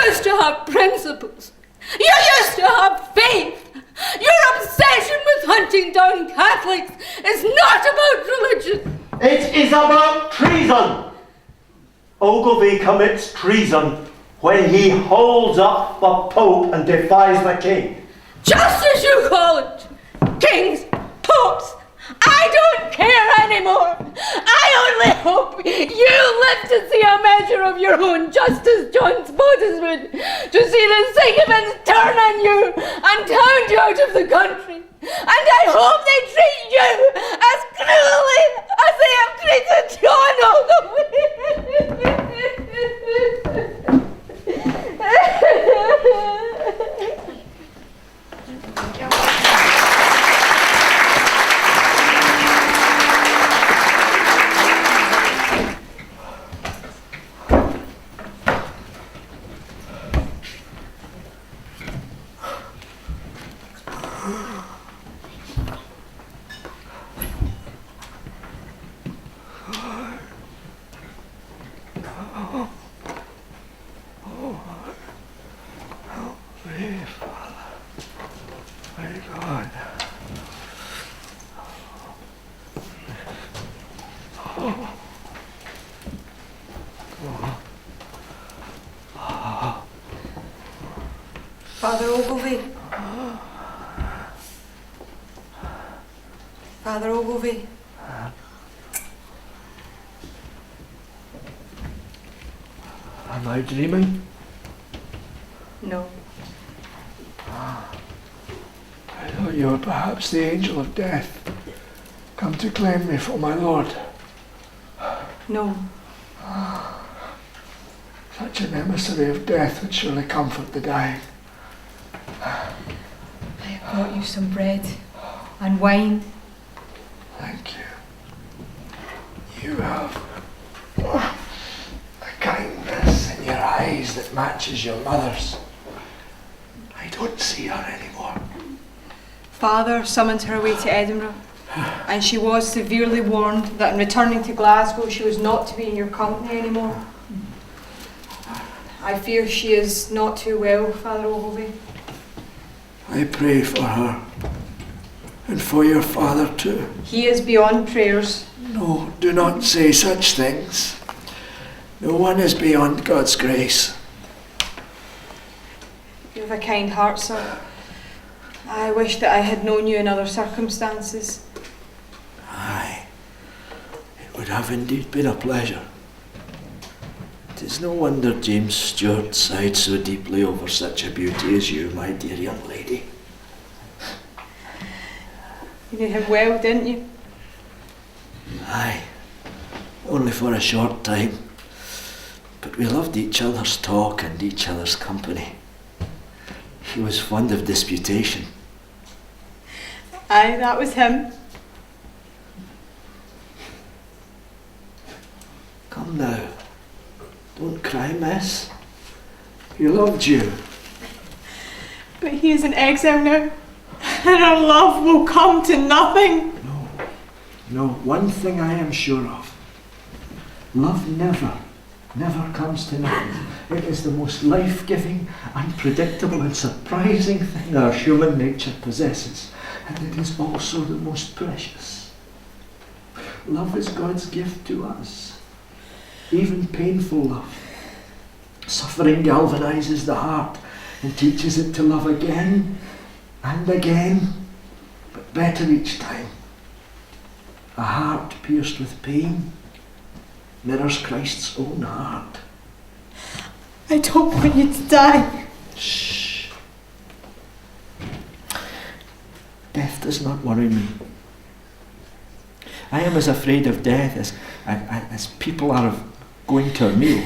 used to have principles. You used to have faith. Your obsession with hunting down Catholics is not about religion. It is about treason. Ogilvie commits treason when he holds up the Pope and defies the King. Just as you call it. Kings, popes, I don't care anymore. I only hope you live to see a measure of your own justice, John Spottiswoode, to see the Sycophants turn on you and hound you out of the country. And I hope they treat you as cruelly as they have treated John Father Ogilvie. Father Ogilvie. Am I dreaming? No. I thought you were perhaps the angel of death, come to claim me for my Lord. No. Such an emissary of death would surely comfort the dying. I have brought you some bread and wine. Thank you. You have a kindness in your eyes that matches your mother's. I don't see her anymore. Father summoned her away to Edinburgh, and she was severely warned that in returning to Glasgow she was not to be in your company anymore. I fear she is not too well, Father Ogilvie. I pray for her, and for your father too. He is beyond prayers. No, do not say such things. No one is beyond God's grace. You have a kind heart, sir. I wish that I had known you in other circumstances. Aye, it would have indeed been a pleasure. It is no wonder James Stewart sighed so deeply over such a beauty as you, my dear young lady. You knew him well, didn't you? Aye, only for a short time. But we loved each other's talk and each other's company. He was fond of disputation. Aye, that was him. Come now. Don't cry, miss. He loved you. But he is in exile now, and our love will come to nothing. No, one thing I am sure of. Love never comes to nothing. It is the most life-giving, unpredictable and surprising thing our human nature possesses, and it is also the most precious. Love is God's gift to us. Even painful love. Suffering galvanizes the heart and teaches it to love again and again, but better each time. A heart pierced with pain mirrors Christ's own heart. I don't want you to die. Shh. Death does not worry me. I am as afraid of death as people are of going to a meal.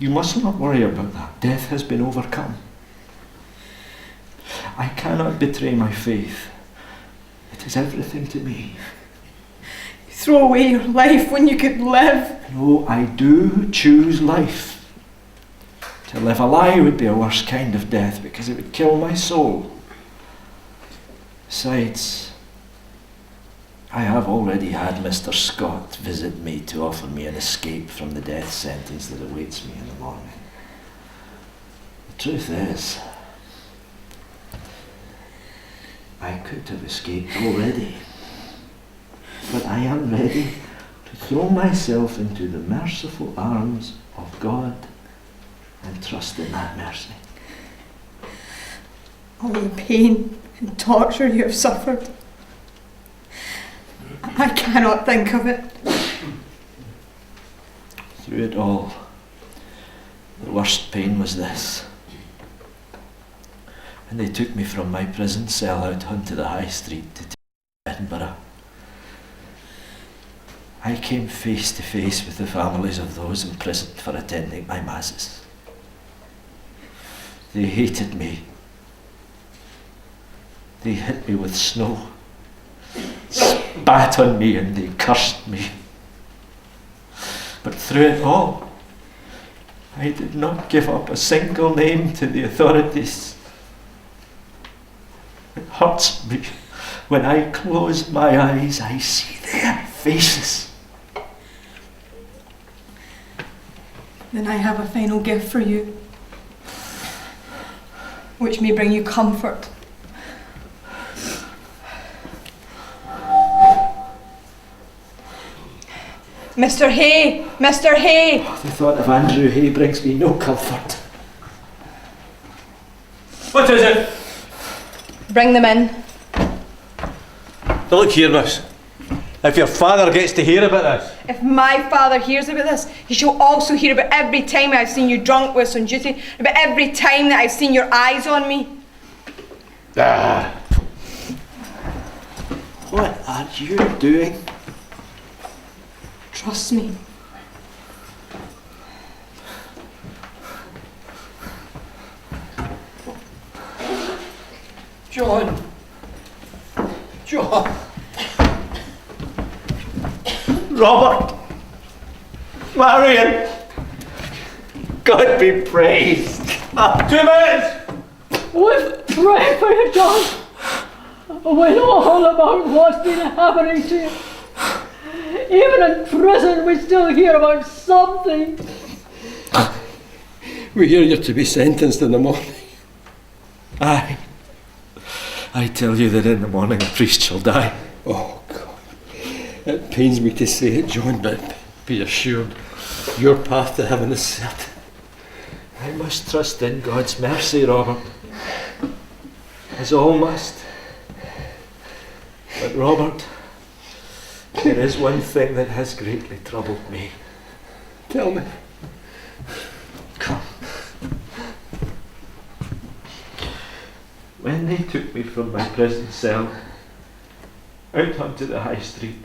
You must not worry about that. Death has been overcome. I cannot betray my faith. It is everything to me. You throw away your life when you could live. No, I do choose life. To live a lie would be a worse kind of death because it would kill my soul. Besides, I have already had Mr. Scott visit me to offer me an escape from the death sentence that awaits me in the morning. Truth is, I could have escaped already, but I am ready to throw myself into the merciful arms of God and trust in that mercy. All the pain and torture you have suffered, I cannot think of it. Through it all, the worst pain was this. When they took me from my prison cell out onto the high street to take me to Edinburgh, I came face to face with the families of those imprisoned for attending my masses. They hated me. They hit me with snow, spat on me, and they cursed me. But through it all, I did not give up a single name to the authorities. It hurts me. When I close my eyes, I see their faces. Then I have a final gift for you, which may bring you comfort. Mr. Hay! Mr. Hay! The thought of Andrew Hay brings me no comfort. What is it? Bring them in. Now look here, miss. If your father gets to hear about this, If my father hears about this, he shall also hear about every time I've seen you drunk whilst on duty, about every time that I've seen your eyes on me. What are you doing? Trust me. John. Robert! Marion! God be praised! 2 minutes! We've prayed for you, John. We know all about what's been happening to you. Even in prison, we still hear about something. We hear you're to be sentenced in the morning. Aye. I tell you that in the morning a priest shall die. Oh, God. It pains me to say it, John, but be assured, your path to heaven is certain. I must trust in God's mercy, Robert. As all must. But Robert, there is one thing that has greatly troubled me. Tell me. Come. When they took me from my prison cell out onto the high street,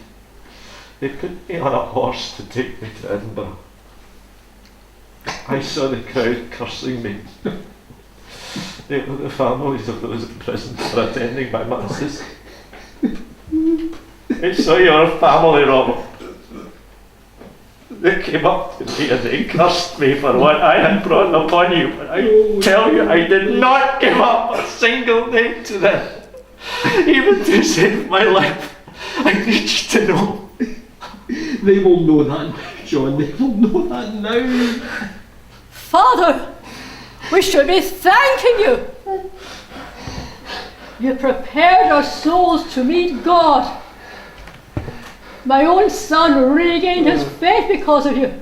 they put me on a horse to take me to Edinburgh. I saw the crowd cursing me. They were the families of those in prison for attending my masses. I saw your family, Robert. They came up to me and they cursed me for what I had brought upon you. But I tell you, I did not give up a single name to them. Even to save my life. I need you to know. They will know that, John. They will know that now. Father, we should be thanking you. You prepared our souls to meet God. My own son regained his faith because of you.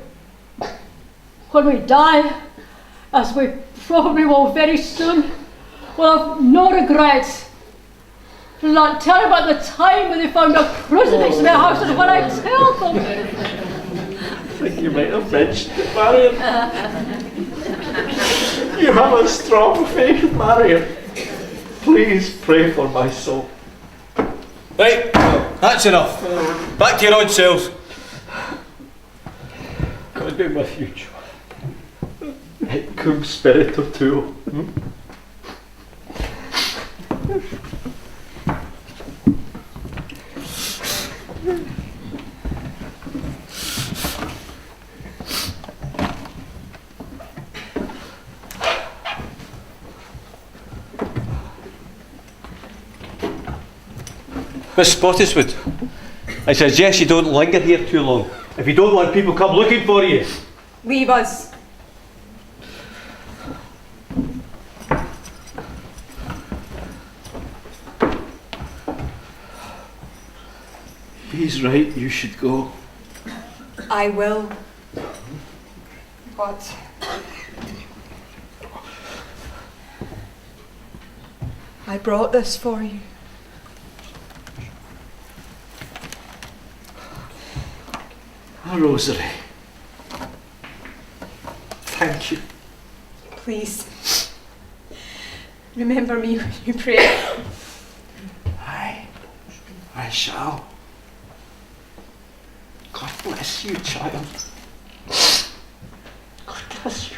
When we die, as we probably will very soon, we'll have no regrets. Do not tell about the time when they found a crucifix in their houses when I tell them. I think you might have mentioned it, Marion. You have a strong faith, Marion. Please pray for my soul. Right, that's enough. Back to your own cells. God be with you, John. Et cum spiritu tuo. Miss Spottiswoode, I suggest you don't linger here too long. If you don't want people come looking for you. Leave us. He's right, you should go. I will. But I brought this for you. A rosary. Thank you. Please, remember me when you pray. I shall. God bless you, child. God bless you.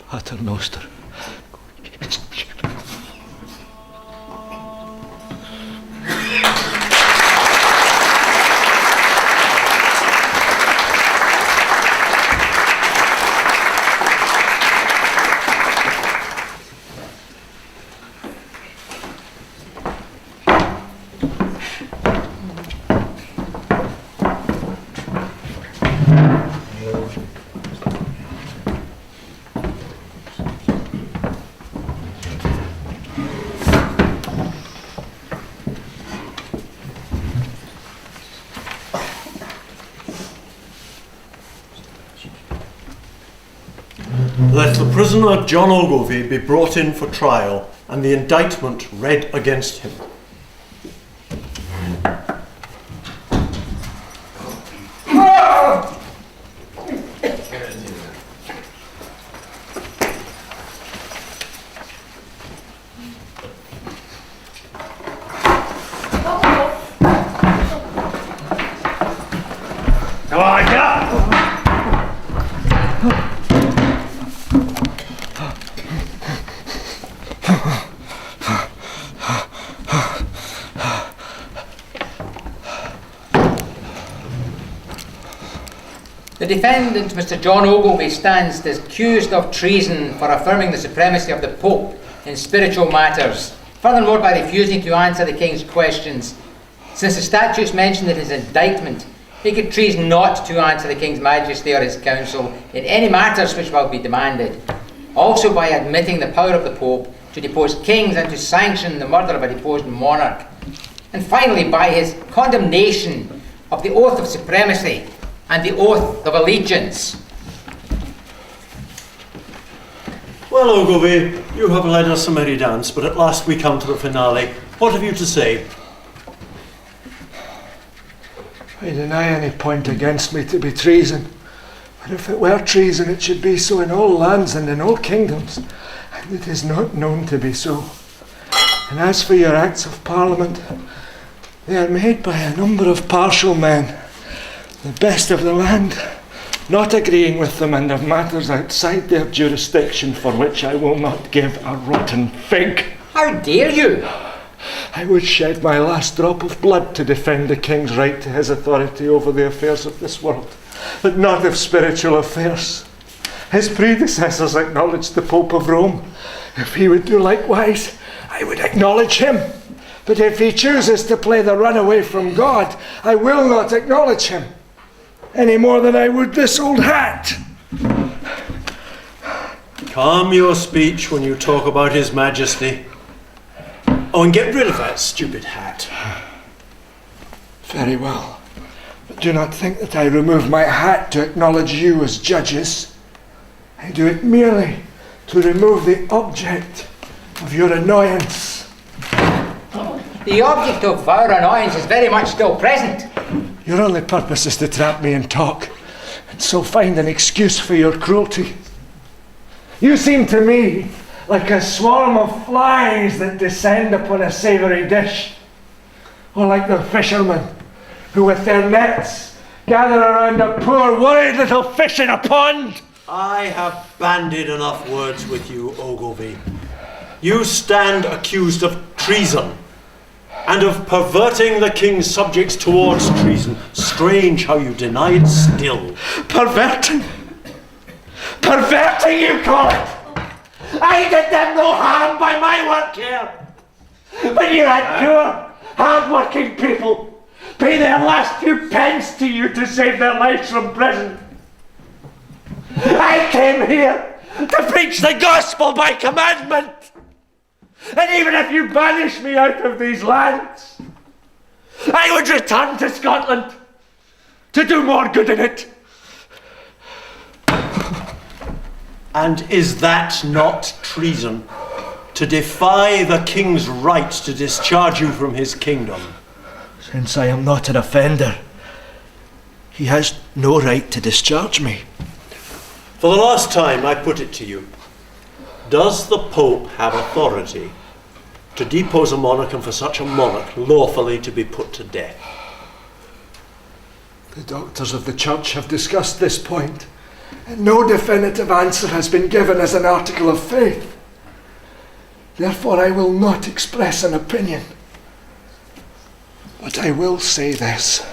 Paternoster. Let the prisoner John Ogilvie be brought in for trial and the indictment read against him. Come on, get up! The defendant, Mr. John Ogilvie, stands accused of treason for affirming the supremacy of the Pope in spiritual matters, furthermore by refusing to answer the King's questions. Since the statutes mention in his indictment, he could treason not to answer the King's Majesty or his council in any matters which will be demanded. Also by admitting the power of the Pope to depose kings and to sanction the murder of a deposed monarch. And finally by his condemnation of the oath of supremacy and the oath of allegiance. Well, Ogilvie, you have led us a merry dance, but at last we come to the finale. What have you to say? I deny any point against me to be treason. But if it were treason, it should be so in all lands and in all kingdoms. And it is not known to be so. And as for your acts of parliament, they are made by a number of partial men, the best of the land, not agreeing with them, and of matters outside their jurisdiction for which I will not give a rotten fig. How dare you? I would shed my last drop of blood to defend the King's right to his authority over the affairs of this world, but not of spiritual affairs. His predecessors acknowledged the Pope of Rome. If he would do likewise, I would acknowledge him. But if he chooses to play the runaway from God, I will not acknowledge him, any more than I would this old hat. Calm your speech when you talk about His Majesty. Oh, and get rid of that stupid hat. Very well. But do not think that I remove my hat to acknowledge you as judges. I do it merely to remove the object of your annoyance. The object of our annoyance is very much still present. Your only purpose is to trap me in talk, and so find an excuse for your cruelty. You seem to me like a swarm of flies that descend upon a savoury dish, or like the fishermen who with their nets gather around a poor worried little fish in a pond. I have bandied enough words with you, Ogilvie. You stand accused of treason and of perverting the king's subjects towards treason. Strange how you deny it still. Perverting? Perverting, you call it? I did them no harm by my work here. But you had poor, hard-working people pay their last few pence to you to save their lives from prison. I came here to preach the gospel by commandment. And even if you banish me out of these lands, I would return to Scotland to do more good in it. And is that not treason? To defy the king's right to discharge you from his kingdom? Since I am not an offender, he has no right to discharge me. For the last time, I put it to you. Does the Pope have authority to depose a monarch and for such a monarch lawfully to be put to death? The doctors of the Church have discussed this point, and no definitive answer has been given as an article of faith. Therefore, I will not express an opinion. But I will say this.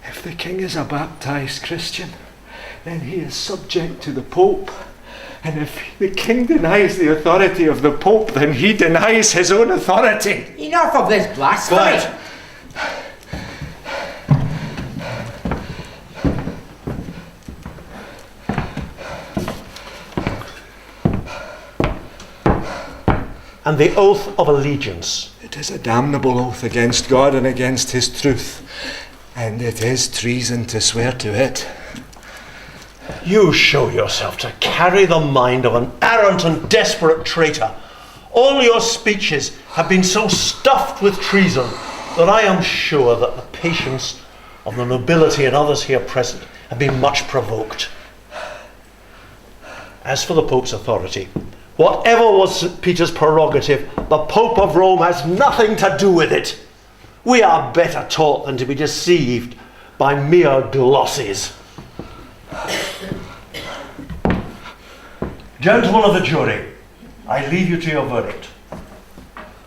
If the king is a baptized Christian, then he is subject to the Pope. And if the king denies the authority of the Pope, then he denies his own authority. Enough of this blasphemy. Quiet. And the oath of allegiance. It is a damnable oath against God and against his truth, and it is treason to swear to it. You show yourself to carry the mind of an arrant and desperate traitor. All your speeches have been so stuffed with treason that I am sure that the patience of the nobility and others here present have been much provoked. As for the Pope's authority, whatever was St. Peter's prerogative, the Pope of Rome has nothing to do with it. We are better taught than to be deceived by mere glosses. Gentlemen of the jury, I leave you to your verdict.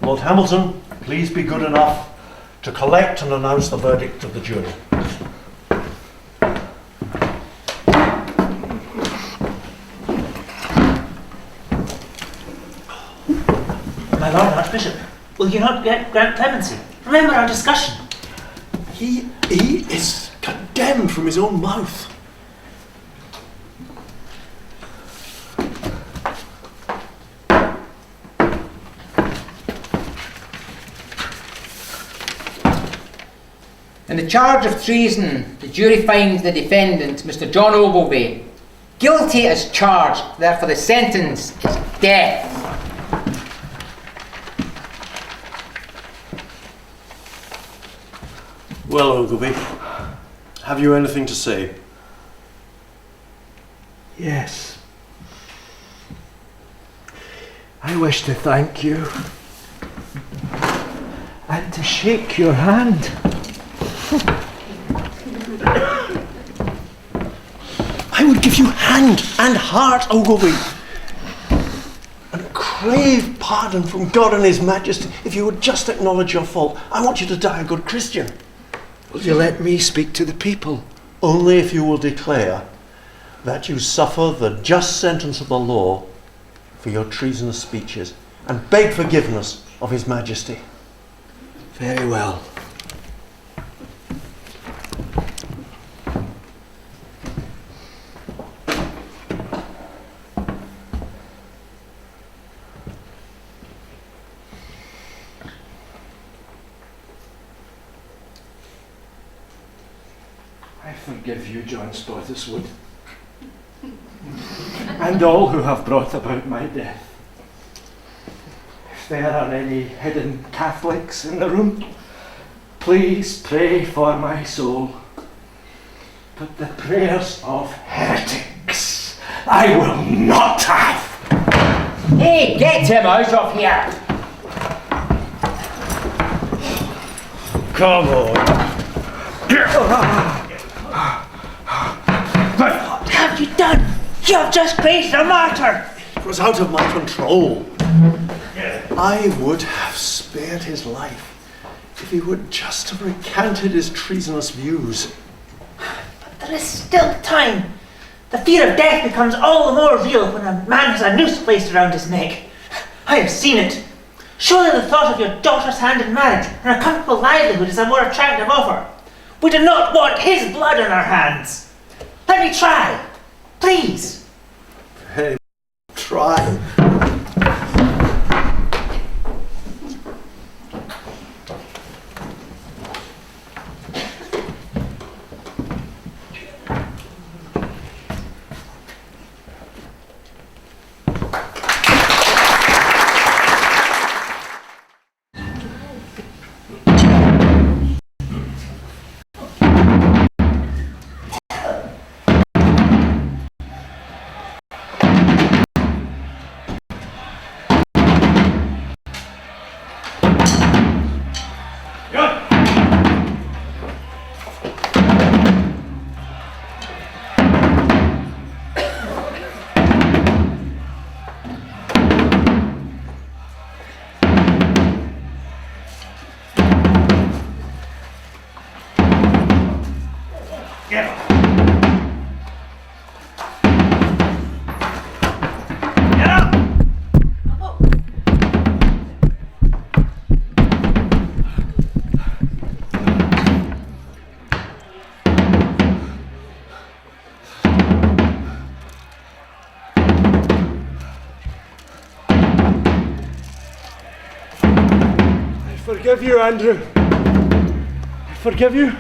Lord Hamilton, please be good enough to collect and announce the verdict of the jury. My Lord Archbishop, will you not grant clemency? Remember our discussion. He is condemned from his own mouth. In the charge of treason, the jury finds the defendant, Mr. John Ogilvie, guilty as charged. Therefore, the sentence is death. Well, Ogilvie, have you anything to say? Yes. I wish to thank you and to shake your hand. I would give you hand and heart, Ogilvie, and crave pardon from God and His Majesty if you would just acknowledge your fault. I want you to die a good Christian. Will you let me speak to the people? Only if you will declare that you suffer the just sentence of the law for your treasonous speeches and beg forgiveness of His Majesty. Very well. I forgive you, John Spottiswoode, and all who have brought about my death. there are any hidden Catholics in the room, please pray for my soul. But the prayers of heretics I will not have. Hey, get him out of here! Come on. What have you done? You have just created a martyr! It was out of my control. I would have spared his life if he would just have recanted his treasonous views. But there is still time. The fear of death becomes all the more real when a man has a noose placed around his neck. I have seen it. Surely the thought of your daughter's hand in marriage and a comfortable livelihood is a more attractive offer. We do not want his blood on our hands. Let me try. Please. Hey, try. I forgive you, Andrew. I forgive you.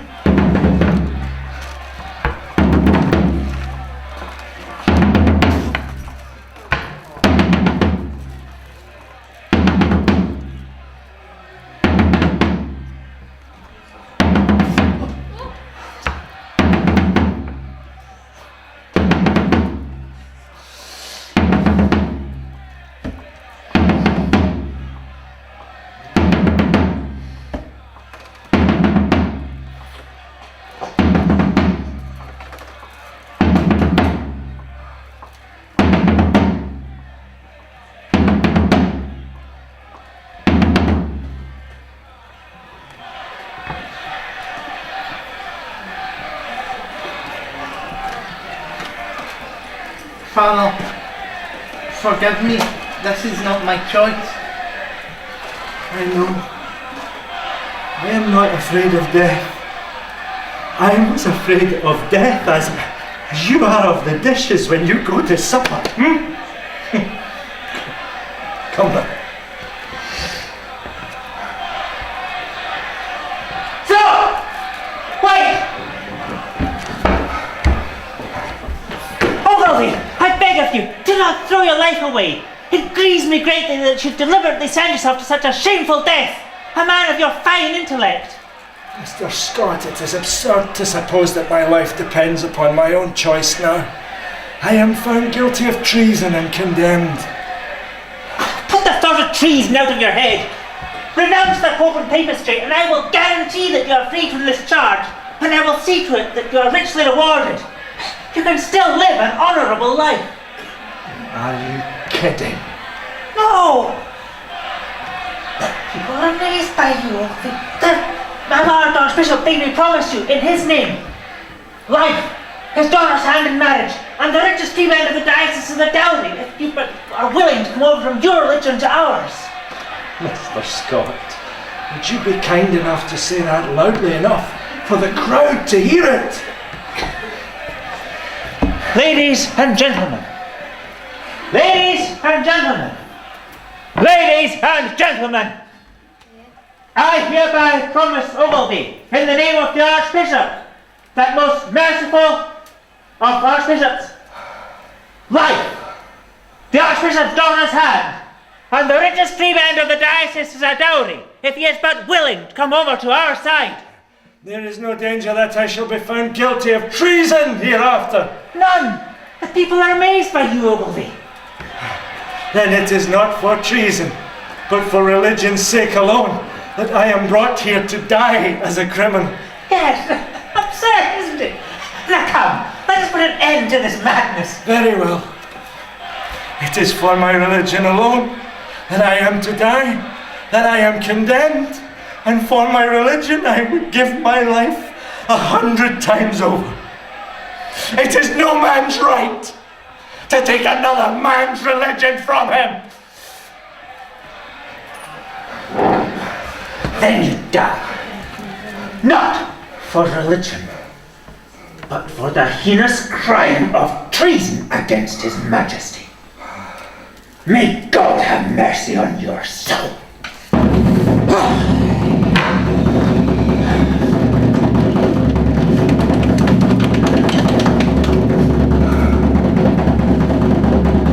Father, forgive me. This is not my choice. I know. I am not afraid of death. I am as afraid of death as you are of the dishes when you go to supper. Come on. Stop! Wait! Ogilvie, I beg of you, do not throw your life away. It grieves me greatly that you deliberately send yourself to such a shameful death. A man of your fine intellect. Mr. Scott, it is absurd to suppose that my life depends upon my own choice now. I am found guilty of treason and condemned. Put the thought of treason out of your head. Renounce the Pope and Papistry, and I will guarantee that you are free from this charge, and I will see to it that you are richly rewarded. You can still live an honourable life. Are you kidding? No! People are amazed by you. My Lord Archbishop bade me promise you, in his name, life, his daughter's hand in marriage, and the richest freeman of the diocese of the dowry, if you are willing to come over from your religion to ours. Mr. Scott, would you be kind enough to say that loudly enough for the crowd to hear it? Ladies and gentlemen, ladies and gentlemen, ladies and gentlemen, I hereby promise Ogilvie, in the name of the Archbishop, that most merciful of Archbishops, life, the Archbishop's daughter's hand, and the richest prebend of the diocese as a dowry, if he is but willing to come over to our side. There is no danger that I shall be found guilty of treason hereafter. None. The people are amazed by you, Ogilvie. Then it is not for treason, but for religion's sake alone, that I am brought here to die as a criminal. Yes, absurd, isn't it? Now come, let us put an end to this madness. Very well. It is for my religion alone that I am to die, that I am condemned, and for my religion I would give my life 100 times over. It is no man's right to take another man's religion from him. Then you die. Not for religion, but for the heinous crime of treason against His Majesty. May God have mercy on your soul.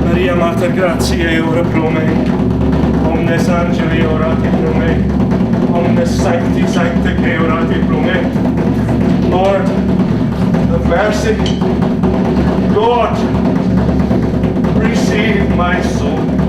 Maria Mater Gratiae ora pro me, omnes angeli orati pro me, omnes sancti sancticae orati pro me. Lord, have mercy. Lord, receive my soul.